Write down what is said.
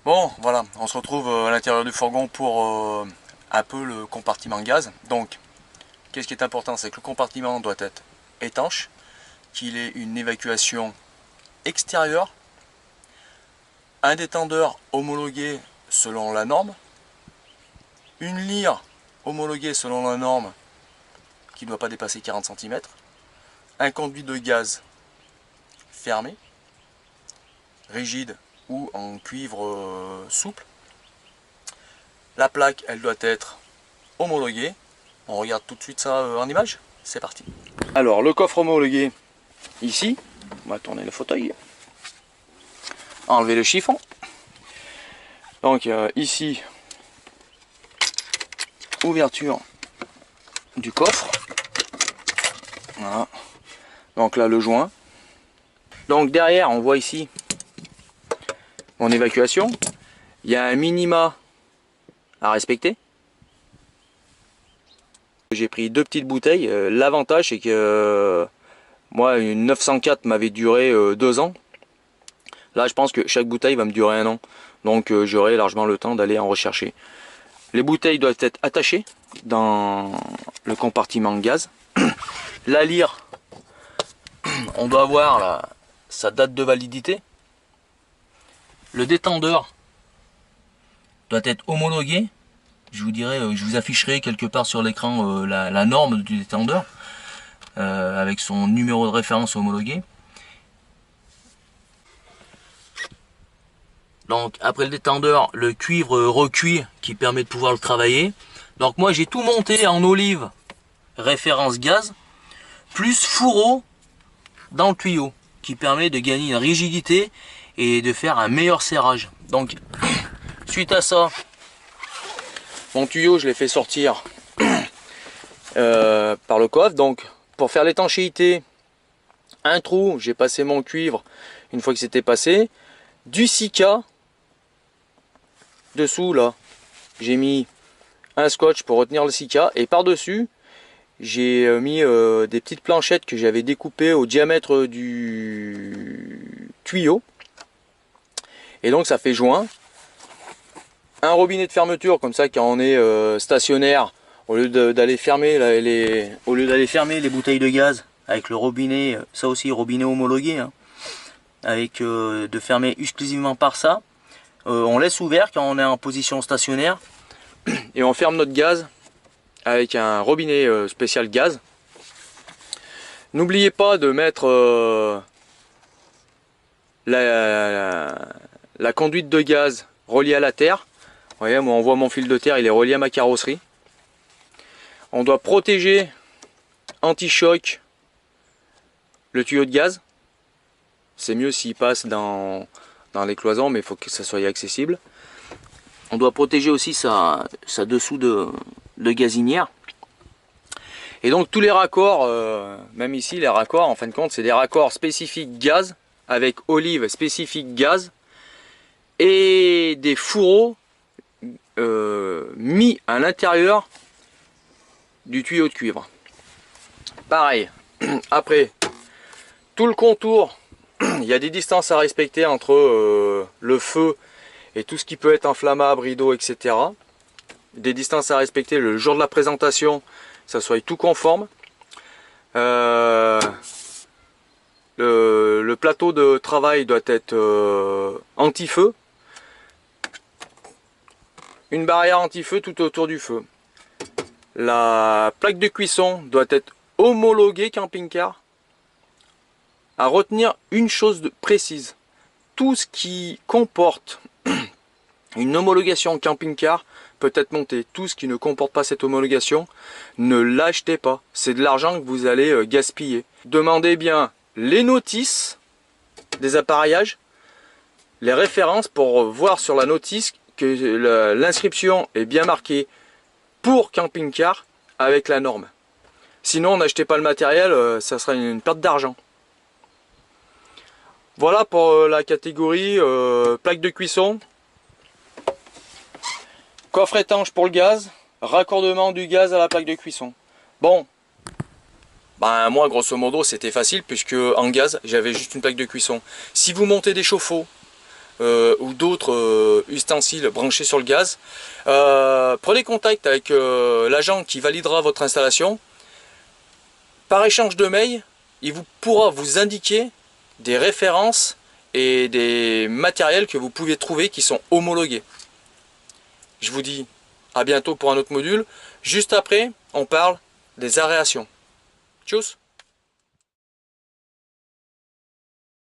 Bon, voilà, on se retrouve à l'intérieur du fourgon pour un peu le compartiment gaz. Donc, qu'est-ce qui est important, c'est que le compartiment doit être étanche, qu'il ait une évacuation extérieure, un détendeur homologué selon la norme, une lyre homologuée selon la norme qui ne doit pas dépasser 40 cm, un conduit de gaz fermé, rigide ou en cuivre souple. La plaque, elle doit être homologuée. On regarde tout de suite ça en image. C'est parti. Alors, le coffre homologué, ici. On va tourner le fauteuil. Enlever le chiffon. Donc, ici, ouverture du coffre. Voilà. Donc là, le joint. Donc derrière, on voit ici mon évacuation. Il y a un minima à respecter. J'ai pris deux petites bouteilles. L'avantage, c'est que moi, une 904 m'avait duré 2 ans. Là, je pense que chaque bouteille va me durer 1 an. Donc j'aurai largement le temps d'aller en rechercher. Les bouteilles doivent être attachées dans le compartiment gaz. La lyre, on doit avoir sa date de validité. Le détendeur doit être homologué. Je vous dirai, je vous afficherai quelque part sur l'écran la norme du détendeur avec son numéro de référence homologué. Donc après le détendeur, le cuivre recuit qui permet de pouvoir le travailler. Donc moi j'ai tout monté en olive référence gaz plus fourreau dans le tuyau qui permet de gagner une rigidité et de faire un meilleur serrage. Donc suite à ça, mon tuyau je l'ai fait sortir par le coffre. Donc pour faire l'étanchéité, un trou, j'ai passé mon cuivre une fois que c'était passé, du silica dessous là, j'ai mis un scotch pour retenir le silica et par dessus j'ai mis des petites planchettes que j'avais découpées au diamètre du tuyau. Et donc ça fait joint. Un robinet de fermeture, comme ça quand on est stationnaire, au lieu d'aller fermer les bouteilles de gaz avec le robinet, ça aussi robinet homologué, hein, avec de fermer exclusivement par ça. On laisse ouvert quand on est en position stationnaire et on ferme notre gaz avec un robinet spécial gaz. N'oubliez pas de mettre la conduite de gaz reliée à la terre. Vous voyez, moi on voit mon fil de terre, il est relié à ma carrosserie. On doit protéger anti-choc le tuyau de gaz. C'est mieux s'il passe dans les cloisons, mais il faut que ça soit accessible. On doit protéger aussi sa dessous de gazinière. Et donc tous les raccords, même ici les raccords en fin de compte c'est des raccords spécifiques gaz avec olive spécifique gaz et des fourreaux mis à l'intérieur du tuyau de cuivre. Pareil, après tout le contour, il y a des distances à respecter entre le feu et tout ce qui peut être inflammable, rideau, etc. Des distances à respecter le jour de la présentation, ça soit tout conforme. Le plateau de travail doit être anti-feu. Une barrière anti-feu tout autour du feu. La plaque de cuisson doit être homologuée camping-car. À retenir une chose précise. Tout ce qui comporte une homologation camping-car peut être monté. Tout ce qui ne comporte pas cette homologation, ne l'achetez pas. C'est de l'argent que vous allez gaspiller. Demandez bien les notices des appareillages, les références pour voir sur la notice que l'inscription est bien marquée pour camping-car avec la norme. Sinon, n'achetez pas le matériel, ça sera une perte d'argent. Voilà pour la catégorie plaque de cuisson. Coffre étanche pour le gaz, raccordement du gaz à la plaque de cuisson. Bon, ben moi grosso modo c'était facile puisque en gaz j'avais juste une plaque de cuisson. Si vous montez des chauffe-eau ou d'autres ustensiles branchés sur le gaz. Prenez contact avec l'agent qui validera votre installation. Par échange de mail, il pourra vous indiquer des références et des matériels que vous pouvez trouver qui sont homologués. Je vous dis à bientôt pour un autre module. Juste après, on parle des aérations. Tchuss!